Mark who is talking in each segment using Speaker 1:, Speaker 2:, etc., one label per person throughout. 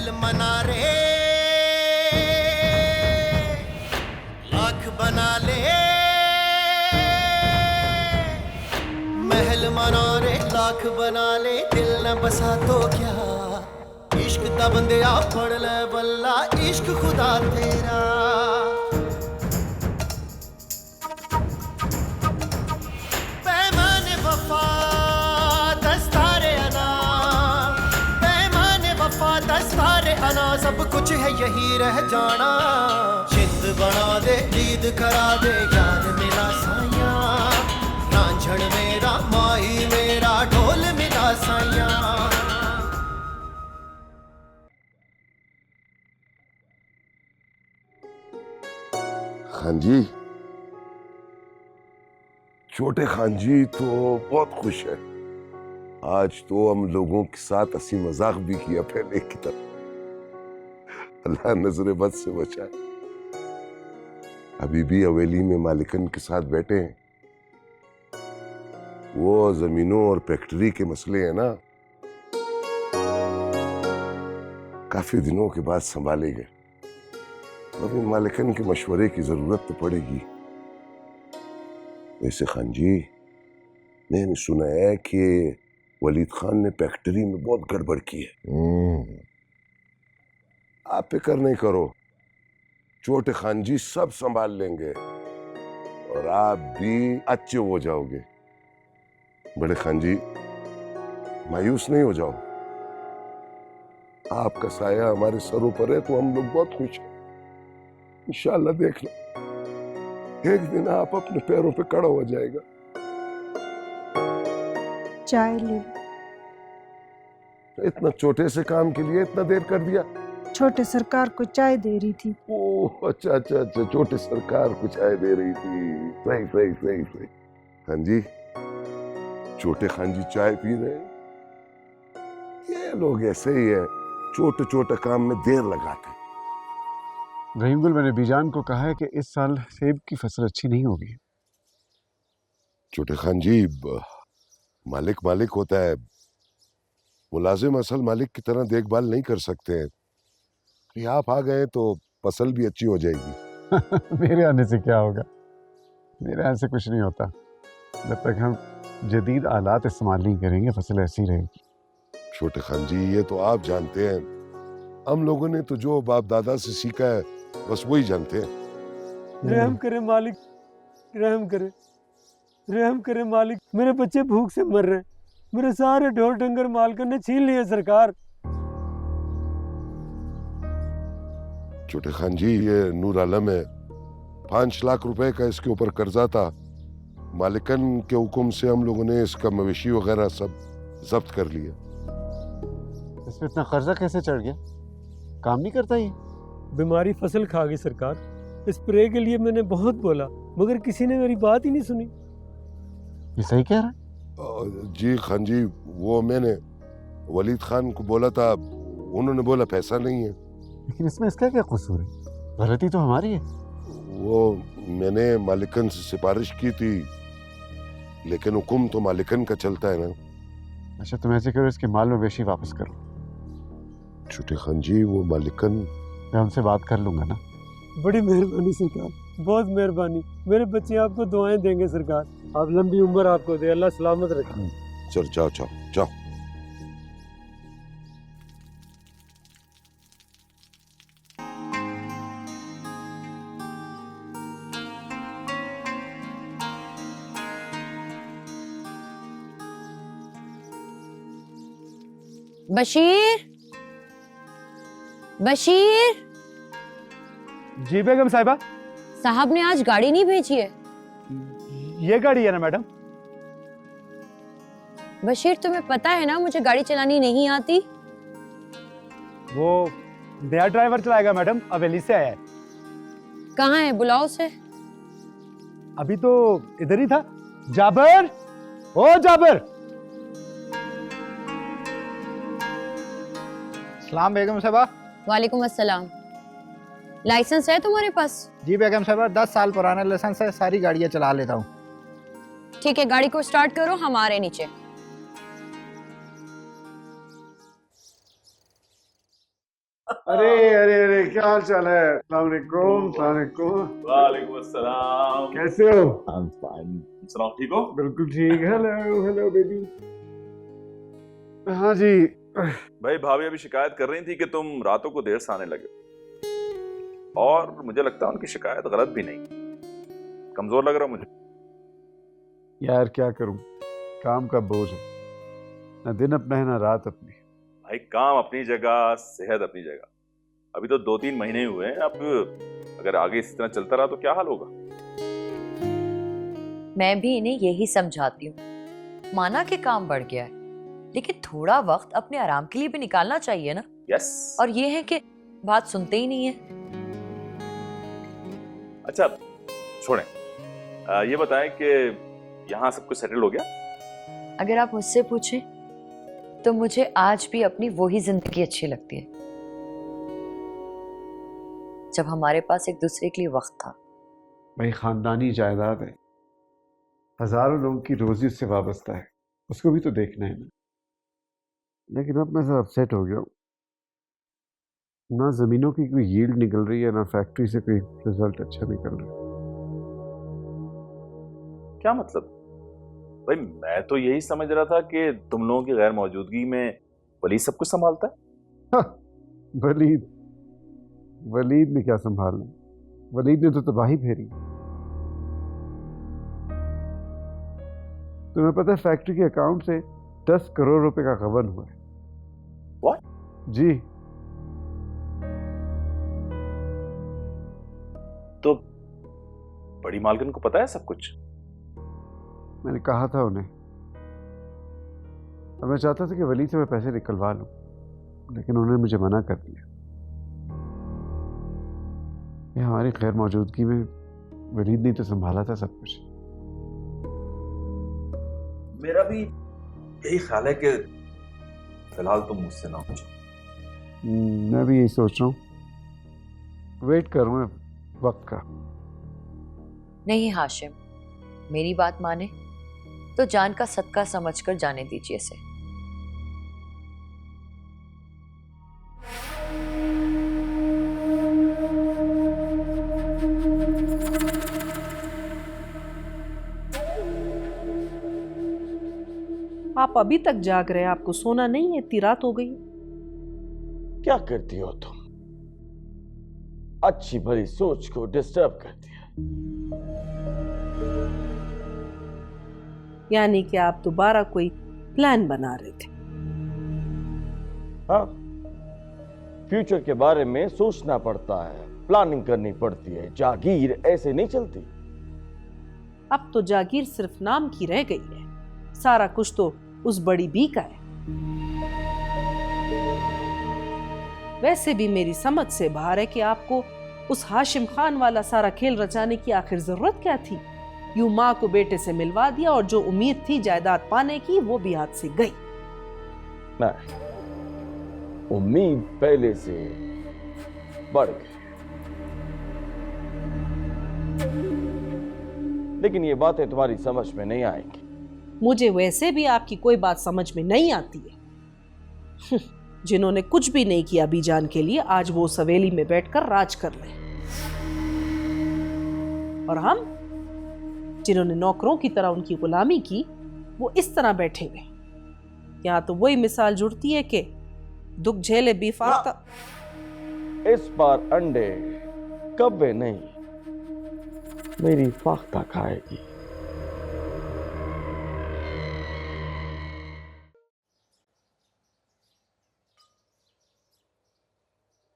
Speaker 1: महल मना रे, लाख बना ले। महल मना रे, लाख बना ले, दिल न बसा तो क्या। इश्क दा बंदिया पढ़ ले बल्ला, इश्क खुदा तेरा। पैमाने वफा दस्तारे अना, पैमाने वफा दस्तारे अना, सब कुछ है यही रह जाना। चित बना दे, ईद करा दे, यार मिला साया। रांझण मेरा, माही मेरा, ढोल मिला साया।
Speaker 2: खान जी, छोटे खान जी तो बहुत खुश है। आज तो हम लोगों के साथ हंसी मजाक भी किया पहले की तरह। अल्लाह नजरे बद से बचाए। अभी भी हवेली में मालिकन के साथ बैठे हैं। वो जमीनों और फैक्ट्री के मसले हैं ना, काफी दिनों के बाद संभाले गए। अभी मालिकन के मशवरे की जरूरत तो पड़ेगी। वैसे खान जी, मैंने सुना है कि वलीद खान ने फैक्ट्री में बहुत गड़बड़ की है। आप फिक्र नहीं करो, छोटे खान जी सब संभाल लेंगे और आप भी अच्छे हो जाओगे। बड़े खान जी, मायूस नहीं हो जाओ। आपका साया हमारे सरों पर है तो हम लोग बहुत खुश हैं। इंशाल्लाह देखना, एक दिन आप अपने पैरों पे खड़ा हो जाएगा।
Speaker 3: चाय ले।
Speaker 2: इतना छोटे से काम के लिए इतना देर कर दिया।
Speaker 3: छोटे सरकार को चाय दे रही थी।
Speaker 2: ओह अच्छा अच्छा अच्छा, छोटे सरकार को चाय दे रही थी। सही सही सही सही। हाँ जी, छोटे खान जी चाय पी रहे हैं। ये लोग ऐसे ही है, छोटे छोटे काम में देर लगाते।
Speaker 4: रहीमगुल, मैंने बीजान को कहा है कि इस साल सेब की फसल अच्छी नहीं होगी।
Speaker 2: छोटे खान जी, मालिक मालिक होता है, मुलाजिम असल मालिक की तरह देखभाल नहीं कर सकते हैं। ये आप आ गए तो फसल भी अच्छी हो जाएगी।
Speaker 4: मेरे आने से क्या होगा? मेरे आने से कुछ नहीं होता। जब तक हम जदीद आलात इस्तेमाल नहीं करेंगे, फसल ऐसी रहेगी।
Speaker 2: छोटे खान जी, ये तो आप जानते हैं, हम लोगों ने तो जो बाप दादा से सीखा है बस वही जानते हैं।
Speaker 5: रहम करे मालिक, रहम करे, रहम करे मालिक। मेरे बच्चे भूख से मर रहे हैं। मेरे सारे ढोर डंगर मालकन ने छीन लिए सरकार।
Speaker 2: छोटे खान जी, ये नूर आलम है, 5 लाख रुपए का इसके ऊपर कर्जा था। मालिकन के हुक्म से हम लोगों ने इसका मवेशी वगैरह सब जब्त कर लिया।
Speaker 4: इसमें इतना कर्जा कैसे चढ़ गया? काम नहीं करता ये?
Speaker 5: बीमारी फसल खा गई सरकार। स्प्रे के लिए मैंने बहुत बोला, मगर किसी ने मेरी बात ही नहीं सुनी।
Speaker 4: ये सही कह रहा है?
Speaker 2: जी खान जी, वो मैंने वलीद खान को बोला था, उन्होंने बोला पैसा नहीं है।
Speaker 4: लेकिन इसमें इसका क्या कसूर है? गलती तो हमारी है।
Speaker 2: वो मैंने मालिकन से सिफारिश की थी, लेकिन हुक्म तो मालिकन का चलता है ना।
Speaker 4: अच्छा, तुम ऐसे करो, इसके माल मवेशी वापस करो।
Speaker 2: छोटे खान जी, वो मालिकन,
Speaker 4: मैं उनसे बात कर लूंगा ना।
Speaker 5: बड़ी मेहरबानी सरकार, बहुत मेहरबानी। मेरे बच्चे आपको दुआएं देंगे सरकार। आप लंबी उम्र आपको दे, अल्लाह सलामत रखे।
Speaker 2: चल जाओ जाओ जाओ।
Speaker 6: बशीर, बशीर
Speaker 5: जी बेगम साहिबा।
Speaker 6: साहब ने आज गाड़ी नहीं भेजी है।
Speaker 5: ये गाड़ी है ना मैडम?
Speaker 6: बशीर, तुम्हें पता है ना मुझे गाड़ी चलानी नहीं आती।
Speaker 5: वो नया ड्राइवर चलाएगा मैडम, हवेली से आया है।
Speaker 6: कहाँ है? बुलाओ उसे।
Speaker 5: अभी तो इधर ही था। जाबर, ओ जाबर।
Speaker 7: सलाम बेगम साहबा।
Speaker 6: वालेकुम अस्सलाम। लाइसेंस है तुम्हारे पास?
Speaker 7: जी बेगम साहबा, 10 साल पुराना लाइसेंस है, सारी गाड़ियाँ चला लेता हूँ।
Speaker 6: ठीक है, गाड़ी को स्टार्ट करो, हम आ रहे नीचे।
Speaker 4: अरे अरे अरे, क्या हाल चाल है? अस्सलाम वालेकुम। अस्सलाम वालेकुम।
Speaker 8: वालेकुम अस्सलाम।
Speaker 4: कैसे हो?
Speaker 8: I'm fine. सुनाओ, ठीक हो?
Speaker 4: बिल्कुल ठीक। Hello hello baby. हाँ जी।
Speaker 8: भाई भाभी अभी शिकायत कर रही थी कि तुम रातों को देर से आने लगे हो। और मुझे लगता है उनकी शिकायत गलत भी नहीं। कमजोर लग रहा मुझे।
Speaker 4: यार क्या करूं, काम का बोझ है, ना दिन अपना है ना रात अपनी।
Speaker 8: भाई काम अपनी जगह, सेहत अपनी जगह। अभी तो 2-3 महीने हुए हैं। अब अगर आगे इसी तरह चलता रहा तो क्या हाल होगा?
Speaker 9: मैं भी इन्हें यही समझाती हूँ। माना कि काम बढ़ गया है, लेकिन थोड़ा वक्त अपने आराम के लिए भी निकालना चाहिए ना।
Speaker 8: यस।
Speaker 9: और ये है कि बात सुनते ही नहीं है।
Speaker 8: अच्छा छोड़ें, ये बताएं कि यहाँ सब कुछ सेटल हो गया?
Speaker 9: अगर आप मुझसे पूछें तो मुझे आज भी अपनी वही जिंदगी अच्छी लगती है जब हमारे पास एक दूसरे के लिए वक्त था।
Speaker 4: भाई खानदानी जायदाद है, हजारों लोगों की रोजी उससे वाबस्ता है, उसको भी तो देखना है ना। लेकिन अब मैं सब अपसेट हो गया हूँ। ना जमीनों की कोई यील्ड निकल रही है, ना फैक्ट्री से कोई रिजल्ट अच्छा निकल रहा है।
Speaker 8: क्या मतलब? भाई मैं तो यही समझ रहा था कि तुम लोगों की गैर मौजूदगी में वलीद सब कुछ संभालता है।
Speaker 4: हाँ, वलीद वलीद ने क्या संभालना? वलीद ने तो तबाही फेरी। तुम्हें पता है फैक्ट्री के अकाउंट से 10 करोड़ रुपए का गबन हुआ है।
Speaker 8: What?
Speaker 4: जी।
Speaker 8: तो बड़ी मालकिन को पता है सब कुछ?
Speaker 4: मैंने कहा था उन्हें, और मैं चाहता था कि वलीद से मैं पैसे निकलवा लूं, लेकिन उन्होंने मुझे मना कर दिया। ये हमारी खैर मौजूदगी में वलीद ने तो संभाला था सब कुछ।
Speaker 8: मेरा भी यही ख्याल है कि फिलहाल तुम मुझसे ना पूछो।
Speaker 4: मैं भी यही सोच रहा हूँ, वेट कर रहा हूँ वक्त का।
Speaker 9: नहीं हाशिम, मेरी बात माने तो जान का सदका समझकर जाने दीजिए इसे।
Speaker 10: आप अभी तक जाग रहे हैं? आपको सोना नहीं है? इतनी रात हो गई।
Speaker 11: क्या करती हो तुम? अच्छी भली सोच को डिस्टर्ब कर दिया।
Speaker 10: यानी कि आप दोबारा कोई प्लान बना रहे थे?
Speaker 11: हाँ, फ्यूचर के बारे में सोचना पड़ता है, प्लानिंग करनी पड़ती है। जागीर ऐसे नहीं चलती।
Speaker 10: अब तो जागीर सिर्फ नाम की रह गई है, सारा कुछ तो उस बड़ी बी का है। वैसे भी मेरी समझ से बाहर है कि आपको उस हाशिम खान वाला सारा खेल रचाने की आखिर जरूरत क्या थी? यूं माँ को बेटे से मिलवा दिया और जो उम्मीद थी जायदाद पाने की वो भी हाथ से गई।
Speaker 11: नहीं, उम्मीद पहले से बढ़ गई। लेकिन ये बातें तुम्हारी समझ में नहीं आएंगी।
Speaker 10: मुझे वैसे भी आपकी कोई बात समझ में नहीं आती है। जिन्होंने कुछ भी नहीं किया बीजान के लिए, आज वो सवेली में बैठकर राज कर रहे हैं, और हम जिन्होंने नौकरों की तरह उनकी गुलामी की, वो इस तरह बैठे हुए। यहाँ तो वही मिसाल जुड़ती है कि दुख झेले बेफाख्ता।
Speaker 11: इस बार अंडे कब्बे नहीं, मेरी फाख्ता खाएगी।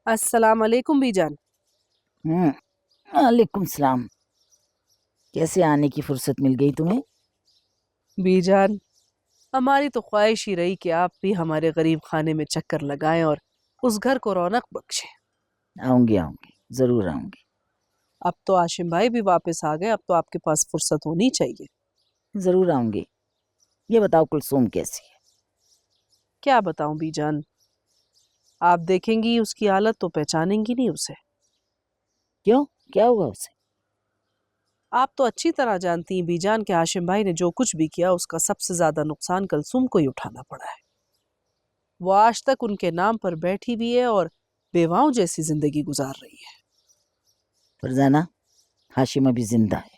Speaker 10: अस्सलाम वालेकुम बीजान।
Speaker 12: वालेकुम सलाम। कैसे आने की फुर्सत मिल गई तुम्हें?
Speaker 10: बीजान, हमारी तो ख्वाहिश ही रही कि आप भी हमारे गरीब खाने में चक्कर लगाएं और उस घर को रौनक बख्शें।
Speaker 12: आऊंगी आऊंगी, जरूर आऊंगी।
Speaker 10: अब तो आशिम भाई भी वापस आ गए, अब तो आपके पास फुर्सत होनी चाहिए।
Speaker 12: जरूर आऊंगी। ये बताओ कुलसूम कैसी है?
Speaker 10: क्या बताऊं बीजान, आप देखेंगी उसकी हालत तो पहचानेंगी नहीं उसे।
Speaker 12: क्यों, क्या हुआ उसे?
Speaker 10: आप तो अच्छी तरह जानती हैं बीजान के हाशिम भाई ने जो कुछ भी किया उसका सबसे ज्यादा नुकसान कुलसूम को ही उठाना पड़ा है। वो आज तक उनके नाम पर बैठी भी है और बेवाओं जैसी जिंदगी गुजार रही है।
Speaker 12: फरजाना, हाशिम अभी जिंदा है।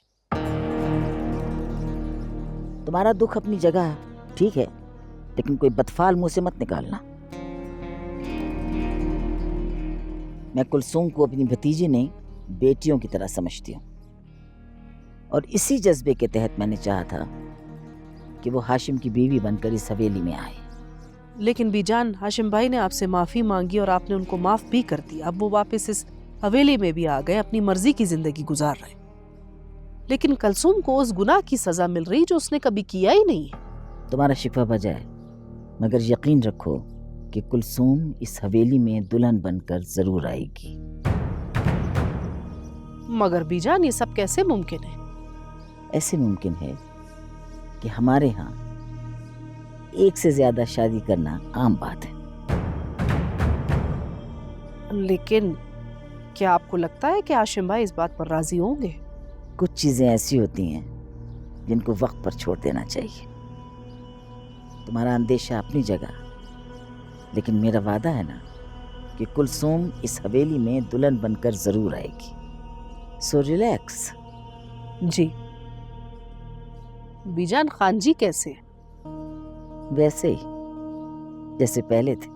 Speaker 12: तुम्हारा दुख अपनी जगह ठीक है, लेकिन कोई बदफाल मुंह से मत निकालना। मैं कुलसूम को अपनी भतीजी नहीं, बेटियों की तरह समझती हूँ, और इसी जज्बे के तहत मैंने चाहा था कि वो हाशिम की बीवी बनकर इस हवेली में आए।
Speaker 10: लेकिन बीजान, हाशिम भाई ने आपसे माफी मांगी और आपने उनको माफ भी कर दिया। अब वो वापस इस हवेली में भी आ गए, अपनी मर्जी की जिंदगी गुजार रहे। लेकिन कुलसूम को उस गुनाह की सजा मिल रही जो उसने कभी किया ही नहीं है।
Speaker 12: तुम्हारा शिफा बजाए, मगर यकीन रखो कि कुलसूम इस हवेली में दुल्हन बनकर जरूर आएगी।
Speaker 10: मगर बीजान, ये सब कैसे मुमकिन है?
Speaker 12: ऐसे मुमकिन है कि हमारे यहाँ एक से ज्यादा शादी करना आम बात है।
Speaker 10: लेकिन क्या आपको लगता है कि हाशिम भाई इस बात पर राजी होंगे?
Speaker 12: कुछ चीजें ऐसी होती हैं जिनको वक्त पर छोड़ देना चाहिए। तुम्हारा अंदेशा अपनी जगह, लेकिन मेरा वादा है ना कि कुलसूम इस हवेली में दुल्हन बनकर जरूर आएगी। So relax.
Speaker 10: जी। बीजान, खान जी कैसे हैं?
Speaker 12: वैसे ही जैसे पहले थे।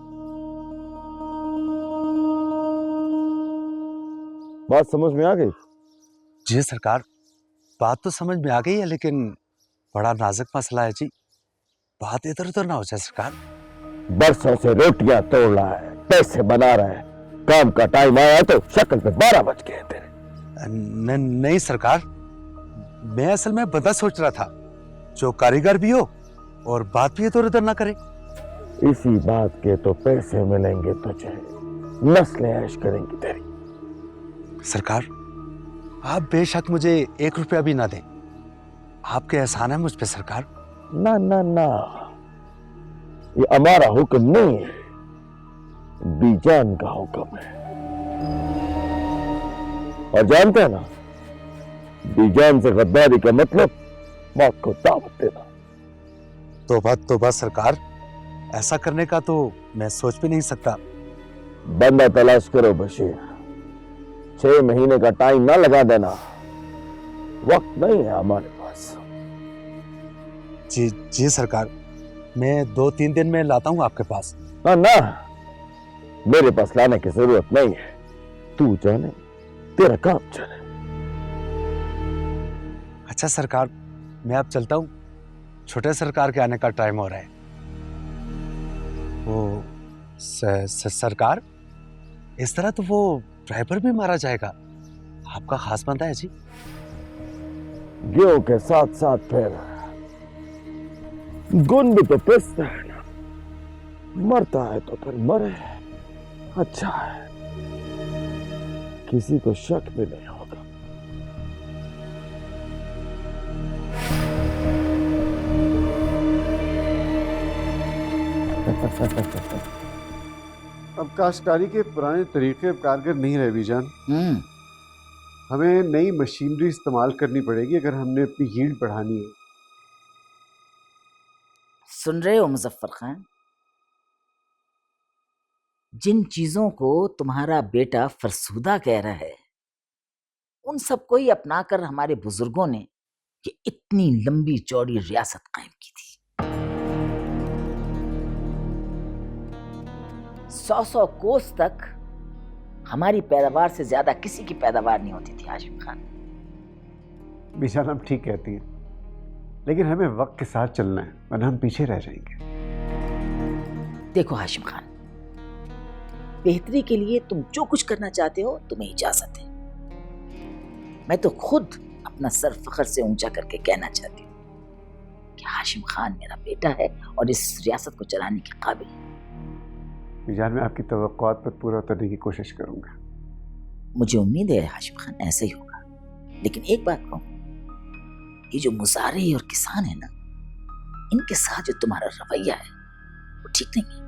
Speaker 11: बात समझ में आ गई?
Speaker 4: जी सरकार, बात तो समझ में आ गई है, लेकिन बड़ा नाजुक मसला है जी। बात इधर उधर ना हो जाए सरकार।
Speaker 11: बरसों से रोटियां तोड़ रहा है, पैसे बना रहा है, काम का टाइम आया तो शक्ल पे 12 बज गए तेरे।
Speaker 4: नहीं सरकार, मैं असल में बदा सोच रहा था, जो कारीगर भी हो और बात भी इधर उधर ना करे।
Speaker 11: इसी बात के तो पैसे मिलेंगे तुझे, नस्लें ऐश करेंगी तेरी।
Speaker 4: सरकार, आप बेशक मुझे 1 रुपया भी ना दें, आपके एहसान है मुझ पे सरकार।
Speaker 11: ना ना ना, ये हमारा हुक्म नहीं है, बीजान का हुक्म है। और जानते हैं ना, बीजान से गद्दारी का मतलब मौत को दावत देना।
Speaker 4: तौबा सरकार, ऐसा करने का तो मैं सोच भी नहीं सकता।
Speaker 11: बंदा तलाश करो बशीर, 6 महीने का टाइम ना लगा देना, वक्त नहीं है हमारे पास।
Speaker 4: जी सरकार, मैं 2-3 दिन में लाता हूँ आपके पास।
Speaker 11: ना ना, मेरे पास लाने की जरूरत नहीं है, तू जाने तेरा काम जाने।
Speaker 4: अच्छा सरकार, मैं अब चलता हूँ, छोटे सरकार के आने का टाइम हो रहा है। वो सरकार, इस तरह तो वो ड्राइवर भी मारा जाएगा, आपका खास बंदा है जी।
Speaker 11: गेहूं के साथ साथ फिर गुण भी तो पिसता है ना, मरता है तो फिर मरे, अच्छा है, किसी को शक भी नहीं होगा।
Speaker 4: अब काश्तकारी के पुराने तरीके कारगर नहीं रहे बीजान। हमें नई मशीनरी इस्तेमाल करनी पड़ेगी अगर हमने अपनी यील्ड बढ़ानी है।
Speaker 12: सुन रहे हो मुजफ्फर खान, जिन चीजों को तुम्हारा बेटा फरसूदा कह रहा है, उन सबको ही अपनाकर हमारे बुजुर्गों ने ये इतनी लंबी चौड़ी रियासत कायम की थी। 100 कोस तक हमारी पैदावार से ज्यादा किसी की पैदावार नहीं होती थी हाशिम खान।
Speaker 4: बीजान, हम ठीक कहती हैं, लेकिन हमें वक्त के साथ चलना है, वरना हम पीछे रह जाएंगे।
Speaker 12: देखो हाशिम खान, बेहतरी के लिए तुम जो कुछ करना चाहते हो तुम्हें इजाजत है। मैं तो खुद अपना सर फख्र से ऊंचा करके कहना चाहती हूँ कि हाशिम खान मेरा बेटा है और इस रियासत को चलाने के काबिल है।
Speaker 4: बीजान, मैं आपकी तवक्कुआत पर पूरा उतरने की कोशिश करूंगा।
Speaker 12: मुझे उम्मीद है हाशिम खान ऐसा ही होगा, लेकिन एक बात कहूँ, ये जो मुजारे और किसान है ना, इनके साथ जो तुम्हारा रवैया है वो ठीक नहीं है।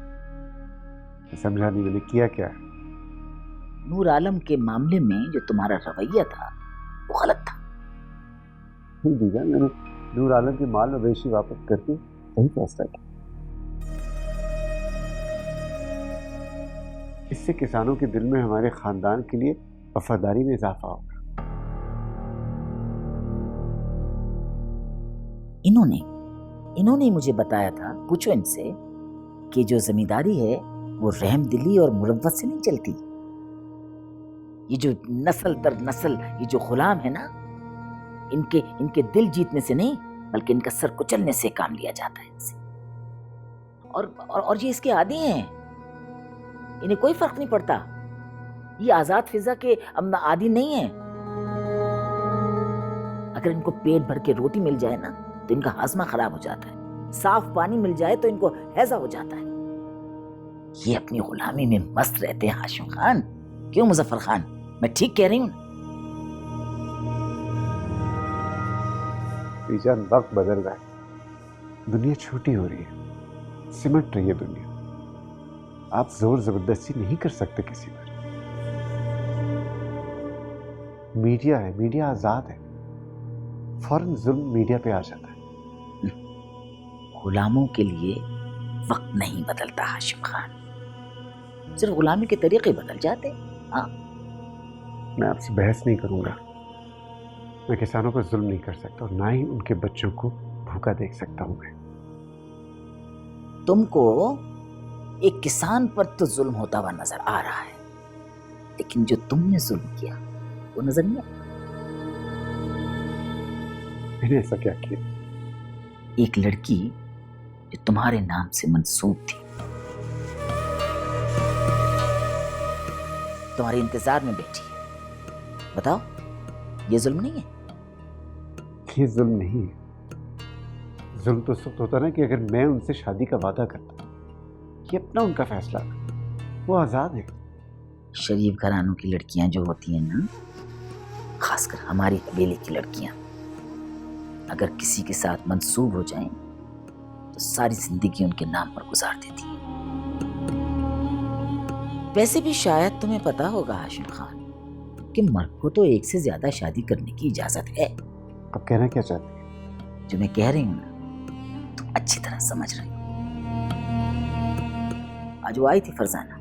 Speaker 4: समझा नहीं, मैंने किया क्या है?
Speaker 12: नूर आलम के मामले में जो तुम्हारा रवैया था वो गलत था।
Speaker 4: बीजान, मैंने नूर आलम के माल मवेशी वापस करके सही फैसला किया। इससे किसानों के दिल में हमारे खानदान के लिए वफादारी में इजाफा होगा।
Speaker 12: इन्होंने मुझे बताया था, पूछो इनसे, कि जो जमींदारी है वो रहमदिली और मुरव्वत से नहीं चलती। ये जो नस्ल दर नस्ल ये जो गुलाम है ना, इनके दिल जीतने से नहीं बल्कि इनका सर कुचलने से काम लिया जाता है इनसे। और ये इसके आदी हैं, इन्हें कोई फर्क नहीं पड़ता। ये आजाद फिजा के आदी नहीं है। अगर इनको पेट भर के रोटी मिल जाए ना तो इनका हाजमा खराब हो जाता है, साफ पानी मिल जाए तो इनको हैजा हो जाता है। ये अपनी गुलामी में मस्त रहते हैं हाशिम खान। क्यों मुजफ्फर खान, मैं ठीक कह रही हूँ?
Speaker 4: बीजान, वक्त बदल रहा है, दुनिया छोटी हो रही है, सिमट रही है दुनिया। आप जोर जबरदस्ती नहीं कर सकते किसी पर। मीडिया है, मीडिया आजाद है, फौरन जुल्म मीडिया पे आ जाता है।
Speaker 12: गुलामों के लिए वक्त नहीं बदलता हाशिम खान, सिर्फ गुलामी के तरीके बदल जाते। हाँ,
Speaker 4: मैं आपसे बहस नहीं करूंगा। मैं किसानों पर जुल्म नहीं कर सकता और ना ही उनके बच्चों को भूखा देख सकता हूं मैं।
Speaker 12: तुमको एक किसान पर तो जुल्म होता हुआ नजर आ रहा है, लेकिन जो तुमने जुल्म किया वो नजर नहीं आता।
Speaker 4: मैंने ऐसा क्या किया?
Speaker 12: एक लड़की जो तुम्हारे नाम से मंसूब थी, तुम्हारे इंतजार में बैठी है। बताओ, ये जुल्म नहीं है?
Speaker 4: ये जुल्म नहीं है। जुल्म तो उस वक्त होता ना कि अगर मैं उनसे शादी का वादा करता। ये अपना उनका फैसला, वो आजाद है।
Speaker 12: शरीफ घरानों की लड़कियां जो होती हैं ना, खासकर हमारी हवेली की लड़कियां, अगर किसी के साथ मंसूब हो जाएं तो सारी जिंदगी उनके नाम पर गुजार देती है। वैसे भी शायद तुम्हें पता होगा हाशिम खान कि मर्द को तो एक से ज्यादा शादी करने की इजाजत है।
Speaker 4: अब कहना क्या चाहते हैं?
Speaker 12: जो मैं कह रही हूँ ना, तुम अच्छी तरह समझ रही हो। आज वो आई थी फरजाना,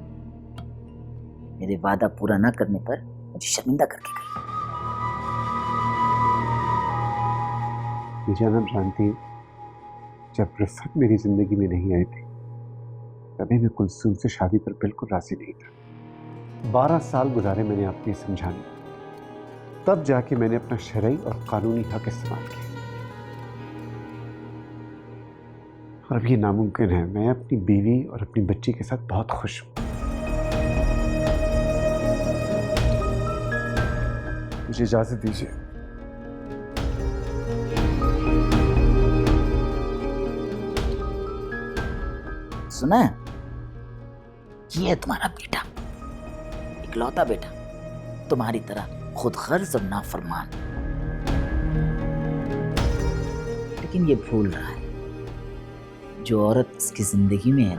Speaker 12: मेरे वादा पूरा ना करने पर मुझे शर्मिंदा करके गई।
Speaker 4: बीजान, जानती है, जब रिफत मेरी जिंदगी में नहीं आई थी तभी मैं कुलसूम से शादी पर बिल्कुल राजी नहीं था। 12 साल गुजारे मैंने आपको ये समझाने, तब जाके मैंने अपना शरई और कानूनी हक इस्तेमाल किया। और अब ये नामुमकिन है। मैं अपनी बीवी और अपनी बच्ची के साथ बहुत खुश हूं। मुझे इजाजत दीजिए।
Speaker 12: सुना है? ये है तुम्हारा बेटा, इकलौता बेटा, तुम्हारी तरह खुद गर्ज और नाफरमान। लेकिन ये भूल रहा है, जो औरत इसकी जिंदगी में है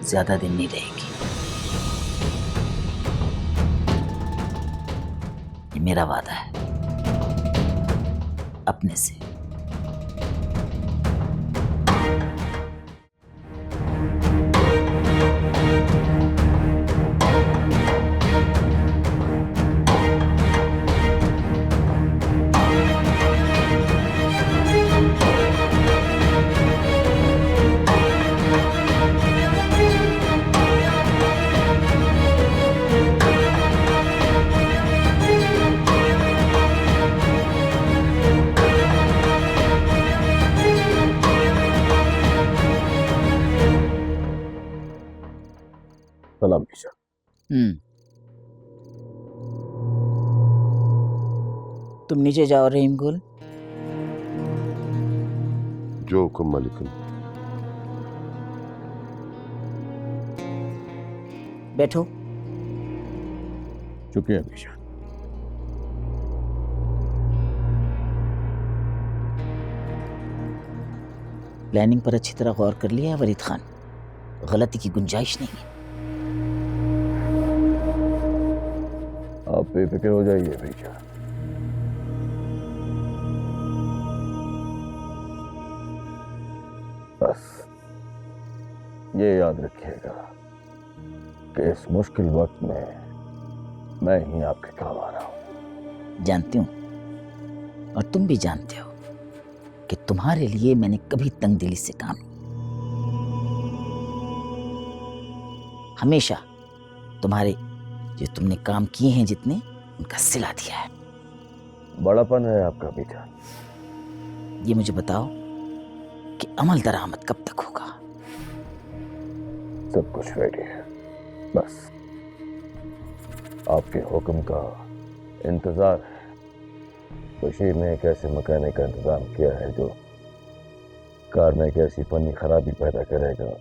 Speaker 12: ज्यादा दिन नहीं रहेगी। ये मेरा वादा है अपने से।
Speaker 11: सलाम कीजिए।
Speaker 12: तुम नीचे जाओ रहीम गुल।
Speaker 2: जो हुक्म मालिकन।
Speaker 12: बैठो।
Speaker 11: चुके हैं बीजान।
Speaker 12: प्लानिंग पर अच्छी तरह गौर कर लिया वरीद खान, गलती की गुंजाइश नहीं है।
Speaker 11: आप बेफिक्र हो जाइए भैया। बस ये याद रखिएगा, कि इस मुश्किल वक्त में मैं ही आपके काम आ रहा हूं।
Speaker 12: जानती हूँ, और तुम भी जानते हो कि तुम्हारे लिए मैंने कभी तंगदिली से काम नहीं, हमेशा तुम्हारे जो तुमने काम किए हैं जितने, उनका सिला दिया है।
Speaker 11: बड़ापन है आपका बेटा।
Speaker 12: ये मुझे बताओ कि अमल दरामद कब तक होगा?
Speaker 11: सब कुछ रेडी है, बस आपके हुक्म का इंतजार है। बशीर ने एक ऐसे मकाने का इंतजाम किया है जो कार में एक ऐसी फनी खराबी पैदा करेगा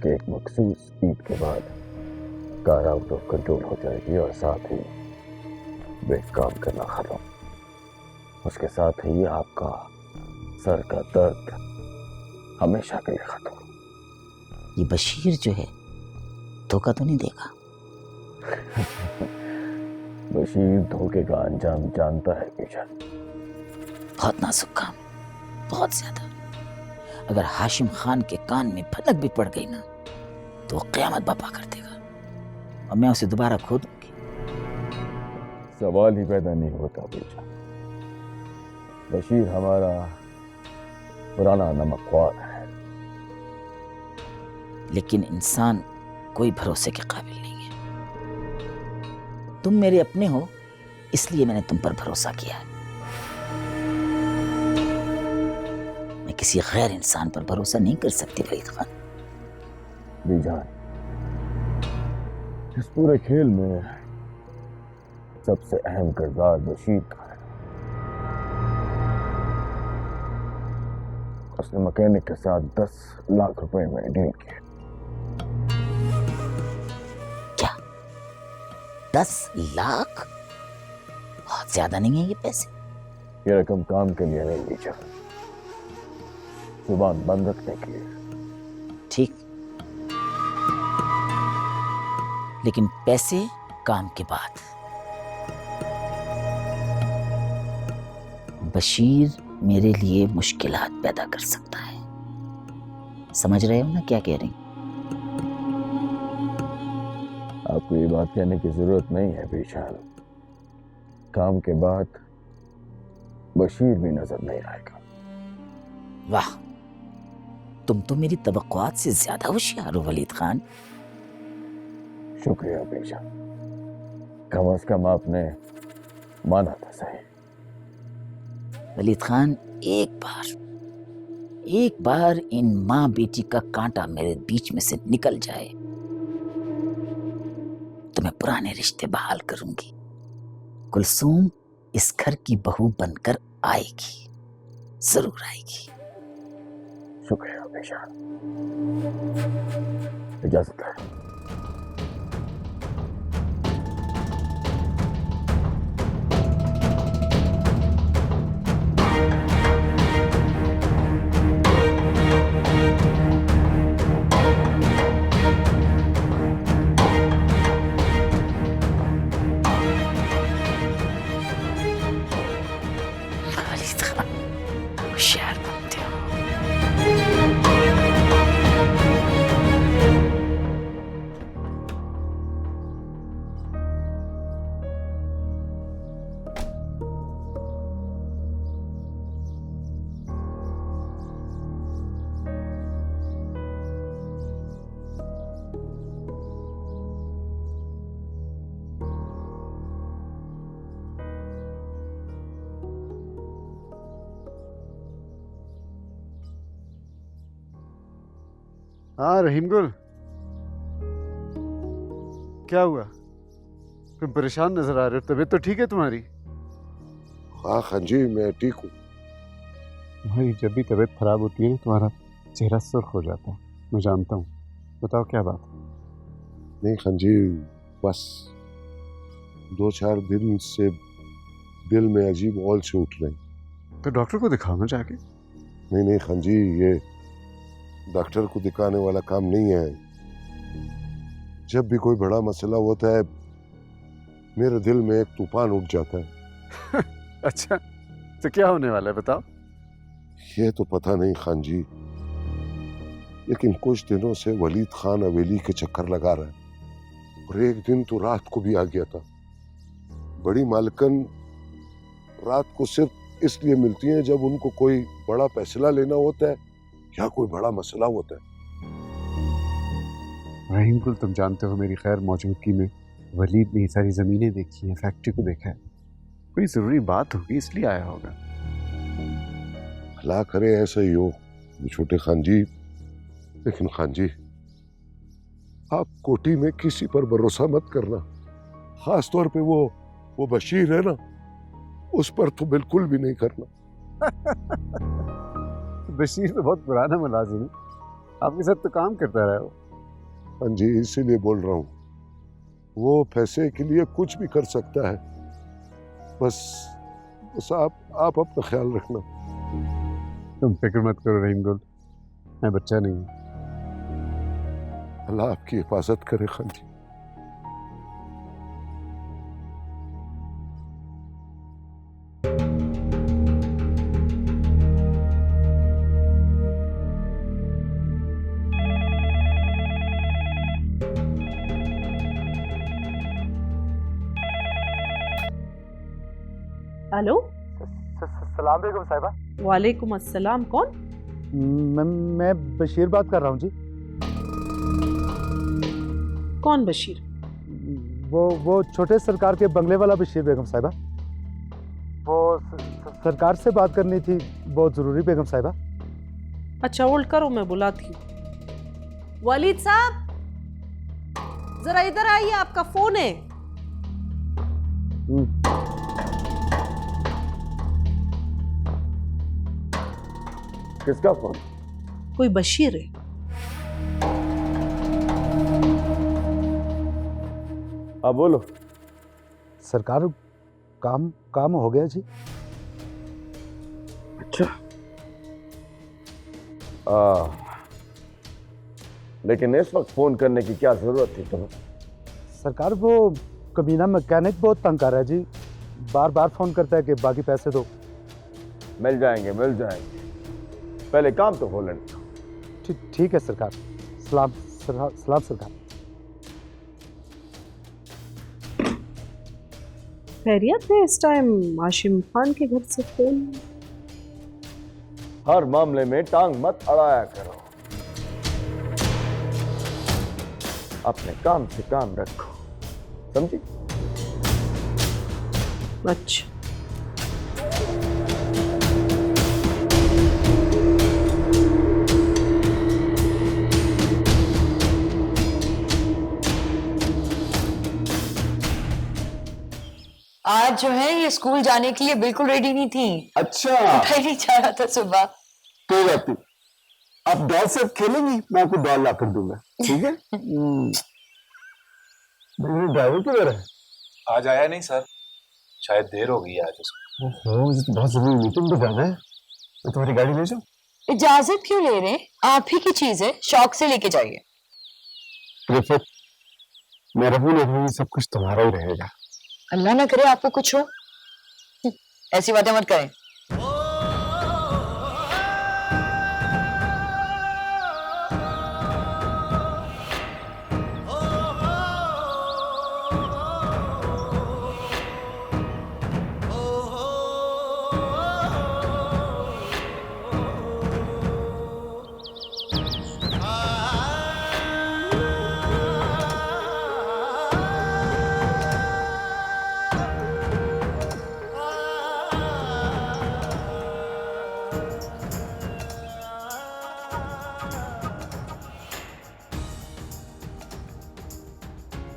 Speaker 11: कि एक मखसूस स्पीड के बाद कार आउट ऑफ कंट्रोल हो जाएगी और साथ ही ब्रेक काम करना खत्म। उसके साथ ही आपका सर का दर्द हमेशा के लिए खत्म।
Speaker 12: ये बशीर जो है धोखा तो नहीं देगा?
Speaker 11: बशीर धोखे का अंजाम जानता है बेशक।
Speaker 12: बहुत नाजुक काम, बहुत ज्यादा। अगर हाशिम खान के कान में भनक भी पड़ गई ना तो वो क़यामत बर्पा कर देगा और मैं उसे दोबारा खो दूंगी।
Speaker 11: सवाल ही पैदा नहीं होता बेटा। बशीर हमारा पुराना नमकख्वार है,
Speaker 12: लेकिन इंसान कोई भरोसे के काबिल नहीं है। तुम मेरे अपने हो, इसलिए मैंने तुम पर भरोसा किया है। मैं किसी गैर इंसान पर भरोसा नहीं कर सकती वलीद खान।
Speaker 11: बीजान, इस पूरे खेल में सबसे अहम किरदार बशीर का है। उसने मैकेनिक के साथ 10 लाख रुपए में डील किया।
Speaker 12: क्या 10 लाख? बहुत ज्यादा नहीं है ये पैसे?
Speaker 11: ये रकम काम के लिए नहीं बेचा, जुबान बंद रखने के लिए।
Speaker 12: ठीक, लेकिन पैसे काम के बाद। बशीर मेरे लिए मुश्किलात पैदा कर सकता है। समझ रहे हो ना क्या कह रही?
Speaker 11: आपको ये बात कहने की जरूरत नहीं है बेशाल। काम के बाद बशीर भी नजर नहीं आएगा।
Speaker 12: वाह, तुम तो मेरी तवक्कुआत से ज्यादा होशियार हो वलीद खान।
Speaker 11: शुक्रिया बेशा, कम से कम आपने माना था सही।
Speaker 12: वलीद खान, एक बार इन माँ बेटी का कांटा मेरे बीच में से निकल जाए तो मैं पुराने रिश्ते बहाल करूंगी। कुलसूम इस घर की बहू बनकर आएगी, जरूर आएगी।
Speaker 11: शुक्रिया बेशा, इजाजत है।
Speaker 12: होशियार बनते हो।
Speaker 4: हाँ रहीम गुल, क्या हुआ? तुम परेशान नजर आ रहे हो। तबीयत तो ठीक है तुम्हारी?
Speaker 2: हाँ खान जी, मैं ठीक हूँ।
Speaker 4: तुम्हारी जब भी तबीयत खराब होती है ना, तुम्हारा चेहरा सुर्ख हो जाता है। मैं जानता हूँ, बताओ क्या बात है?
Speaker 2: नहीं खान जी, बस 2-4 दिन से दिल में अजीब औल से उठ रही।
Speaker 4: तो डॉक्टर को दिखाओ ना जाके।
Speaker 2: नहीं खान जी, ये डॉक्टर को दिखाने वाला काम नहीं है। जब भी कोई बड़ा मसला होता है मेरे दिल में एक तूफान उठ जाता है।
Speaker 4: अच्छा, तो क्या होने वाला है बताओ?
Speaker 2: ये तो पता नहीं खान जी, लेकिन कुछ दिनों से वलीद खान हवेली के चक्कर लगा रहा है और एक दिन तो रात को भी आ गया था। बड़ी मालकन रात को सिर्फ इसलिए मिलती हैं जब उनको कोई बड़ा फैसला लेना होता है या कोई बड़ा मसला होता है।
Speaker 4: रहीम गुल, तुम जानते हो मेरी खैर मौजूदगी में वलीद ने ये सारी ज़मीनें देखी हैं, फैक्ट्री को देखा है। कोई ज़रूरी बात होगी इसलिए आया होगा।
Speaker 2: अल्लाह करे ऐसा ही हो छोटे खान जी। लेकिन खान जी, आप कोठी में किसी पर भरोसा मत करना, खास तौर पे वो बशीर है ना, उस पर तो बिल्कुल भी नहीं करना।
Speaker 4: बशीर तो बहुत पुराना मुलाजिम है, आपके साथ तो काम करता रहा हो।
Speaker 2: हाँ जी, इसीलिए बोल रहा हूँ, वो पैसे के लिए कुछ भी कर सकता है। बस आप अपना ख्याल रखना।
Speaker 4: तुम फिक्र मत करो रहीम गुल, मैं बच्चा नहीं हूँ।
Speaker 2: अल्लाह आपकी हिफाजत करे खान जी।
Speaker 10: हेलो,
Speaker 7: सलाम बेगम साहिबा।
Speaker 10: वालेकुम अस्सलाम। कौन?
Speaker 7: मैं बशीर बात कर रहा हूँ जी।
Speaker 10: कौन बशीर?
Speaker 7: वो छोटे सरकार के बंगले वाला बशीर बेगम साहिबा। वो सरकार से बात करनी थी, बहुत जरूरी बेगम साहिबा।
Speaker 10: अच्छा होल्ड करो, मैं बुलाती हूँ। वलीद साहब जरा इधर आइए, आपका फोन है।
Speaker 11: किसका फोन?
Speaker 10: कोई बशीर है।
Speaker 11: हाँ बोलो।
Speaker 7: सरकार, काम हो गया जी।
Speaker 11: अच्छा। लेकिन इस वक्त फोन करने की क्या जरूरत थी तुम्हें?
Speaker 7: सरकार, वो कमीना मैकेनिक बहुत तंग कर रहा है जी, बार बार फोन करता है कि बाकी पैसे दो।
Speaker 11: मिल जाएंगे, पहले काम तो हो लेने।
Speaker 7: ठीक है सरकार। सलाम सरकार।
Speaker 10: खैरियत है? इस टाइम हाशिम खान के घर से फोन?
Speaker 11: हर मामले में टांग मत अड़ाया करो, अपने काम से काम रखो, समझी?
Speaker 10: अच्छा।
Speaker 9: आज जो है ये स्कूल जाने के लिए बिल्कुल रेडी नहीं थी।
Speaker 13: अच्छा,
Speaker 9: उठा ही नहीं जा रहा था सुबह।
Speaker 13: कोई बात नहीं, आप डॉल से खेलेंगी, मैं आपको डॉल ला कर दूंगा, ठीक है? ड्राइवर किधर है?
Speaker 8: आज आया नहीं सर, शायद देर हो गई आज उसको।
Speaker 13: मुझे तो बहुत जरूरी मीटिंग पे जाना है, मैं तुम्हारी गाड़ी ले जाऊं?
Speaker 9: इजाजत क्यों ले रहे हैं? आप ही की चीज है, शौक से लेके जाइए।
Speaker 13: रिफत, मैं रहूं सब कुछ तुम्हारा ही रहेगा।
Speaker 9: अल्लाह ना करे आपको कुछ हो। ऐसी बातें मत करें।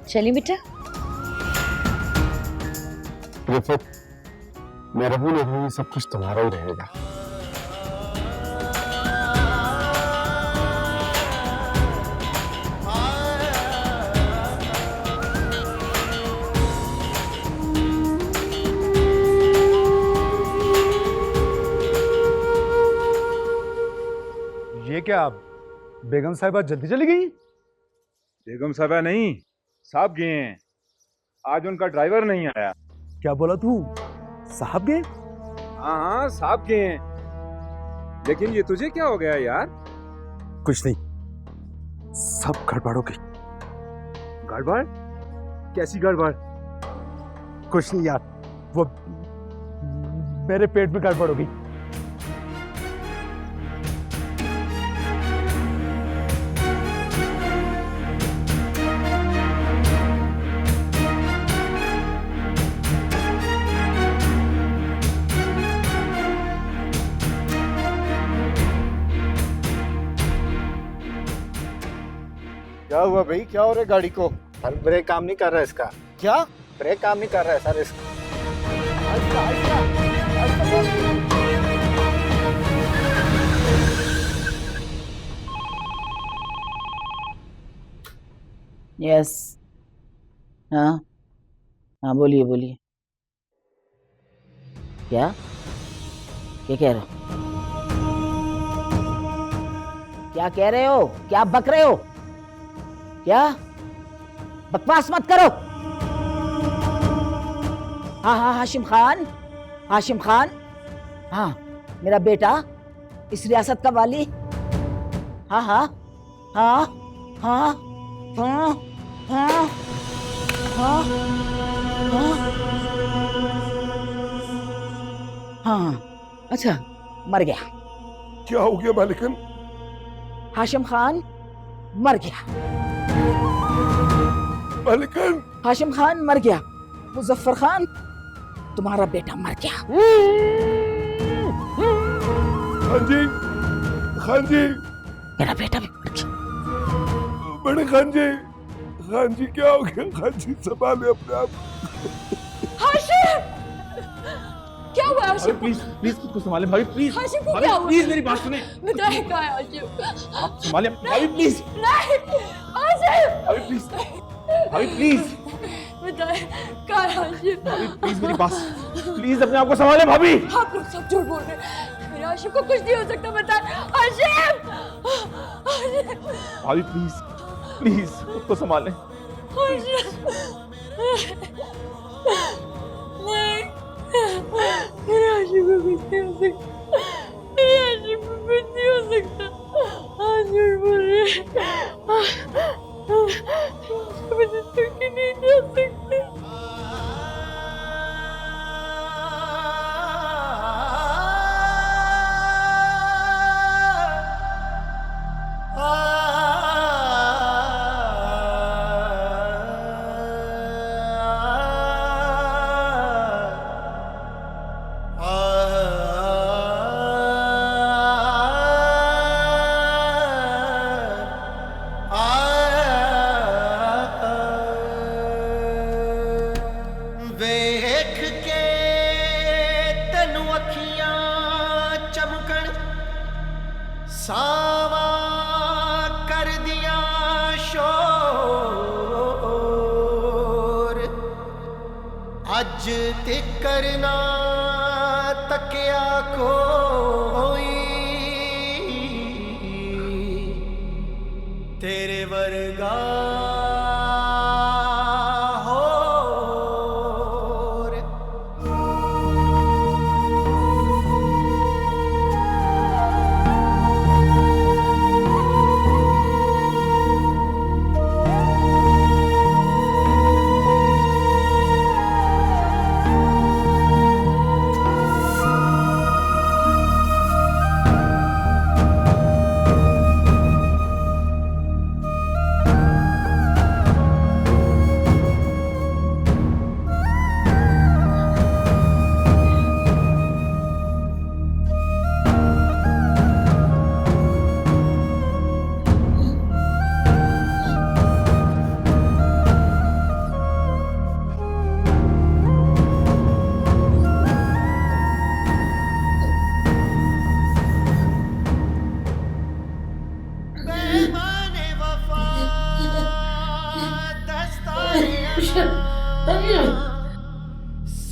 Speaker 9: चलिए बेटा।
Speaker 13: रिफत, मैं रहूं सब कुछ तुम्हारा ही रहेगा।
Speaker 7: ये क्या, बेगम साहिबा जल्दी चली गई?
Speaker 14: बेगम साहिबा नहीं, साहब गए हैं। आज उनका ड्राइवर नहीं आया।
Speaker 7: क्या बोला तू? साहब गए?
Speaker 14: हाँ, साहब गए हैं। लेकिन ये तुझे क्या हो गया यार?
Speaker 7: कुछ नहीं,
Speaker 13: सब गड़बड़ हो गई। गड़बड़? कैसी गड़बड़?
Speaker 7: कुछ नहीं यार, वो मेरे पेट में गड़बड़ हो गई।
Speaker 13: क्या हुआ भाई, क्या हो रहा है गाड़ी को?
Speaker 15: सर ब्रेक काम नहीं कर रहा है इसका।
Speaker 13: क्या?
Speaker 15: ब्रेक काम नहीं कर रहा है सर इसका।
Speaker 12: यस, हाँ हाँ, बोलिए बोलिए। क्या क्या कह रहे हो? क्या कह रहे हो? क्या बक रहे हो? क्या बकवास मत करो। हाँ हाँ, हाशिम खान, हाशिम खान, हाँ मेरा बेटा, इस रियासत का वाली। हाँ हाँ हाँ हाँ हाँ हाँ हाँ हाँ हाँ, अच्छा मर गया।
Speaker 2: क्या हो गया मालिकन?
Speaker 12: हाशिम खान मर गया।
Speaker 2: मालिकन,
Speaker 12: हाशिम खान मर गया। मुजफ्फर खान, तुम्हारा बेटा मर गया।
Speaker 2: खान जी, खान जी,
Speaker 12: मेरा बेटा भी मर गया।
Speaker 2: बड़े खान जी क्या हो गया? खान जी संभाले अपने आप।
Speaker 6: हाशिम, क्या हुआ हाशिम?
Speaker 14: प्लीज प्लीज खुद को संभालें भाभी, प्लीज।
Speaker 6: हाशिम को क्या हुआ?
Speaker 14: प्लीज मेरी बात सुने।
Speaker 6: बताए कहाँ है हाशिम?
Speaker 14: आप संभालें भाभी, प्लीज।
Speaker 6: नहीं हाशिम,
Speaker 14: भाभी प्लीज, भाभी प्लीज।
Speaker 6: बताए कहाँ है हाशिम?
Speaker 14: भाभी प्लीज मेरी बात, प्लीज अपने आप को संभालें भाभी।
Speaker 6: आप लोग सब झूठ बोल रहे हैं। मेरे हाशिम को कुछ नहीं हो सकता। बताए हाशिम,
Speaker 14: भाभी प्लीज प्लीज खुद को संभालें।
Speaker 6: हाशिम नहीं, मेरे हाशिम को कुछ नहीं हो सकता। मेरे हाशिम को कुछ नहीं हो सकता। हाँ झूठ बोल रहे हैं। मुझे तुमकी नहीं जा सकती।
Speaker 1: ਵੇਖ ਕੇ ਤੈਨੂੰ ਅੱਖੀਆਂ ਚਮਕਣ ਸਾਵਾਂ ਕਰਦੀਆਂ ਸ਼ੋਰ ਅੱਜ ਤਿਕਰ ਨਾ ਤੱਕਿਆ ਕੋਈ ਤੇਰੇ ਵਰਗਾ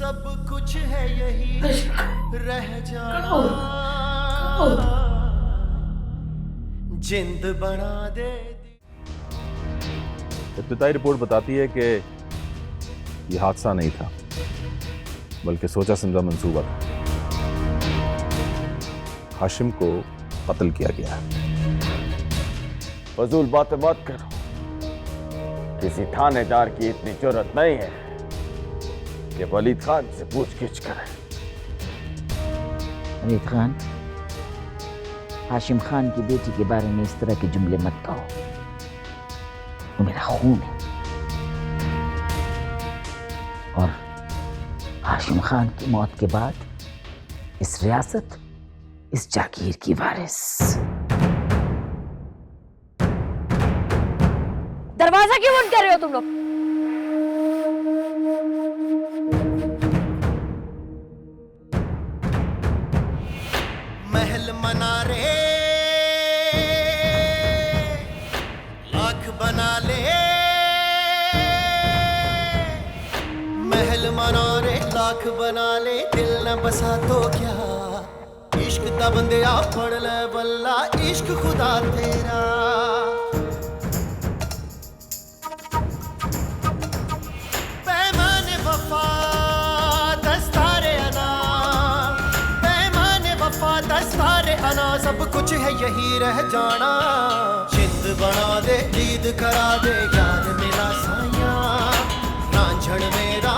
Speaker 1: सब कुछ है यही रह जाना जिंद बना दे।
Speaker 8: इब्तिदाई रिपोर्ट बताती है कि यह हादसा नहीं था, बल्कि सोचा समझा मंसूबा था। हाशिम को कत्ल किया गया है।
Speaker 11: फजूल बातें मत करो। किसी थानेदार की इतनी जरूरत नहीं है कि वलीद खान से पूछगिछ करे।
Speaker 12: वलीद खान, हाशिम खान की बेटी के बारे में इस तरह के जुमले मत कहो, वो मेरा खून है। और हाशिम खान की मौत के बाद इस रियासत, इस जागीर की वारिस।
Speaker 9: दरवाजा क्यों बंद कर रहे हो तुम लोग?
Speaker 1: महल मनारे लाख बना ले, महल मनारे लाख बना ले, दिल न बसा तो क्या, इश्क दा बंदिया पढ़ ले बल्ला, इश्क खुदा तेरा। पैमाने वफा दस्तारे अना, पैमाने वफा दस्तारे अना, सब कुछ है यही रह जाना। जिंद बना दे, दीद करा दे, यार मेरा साया, रांझण मेरा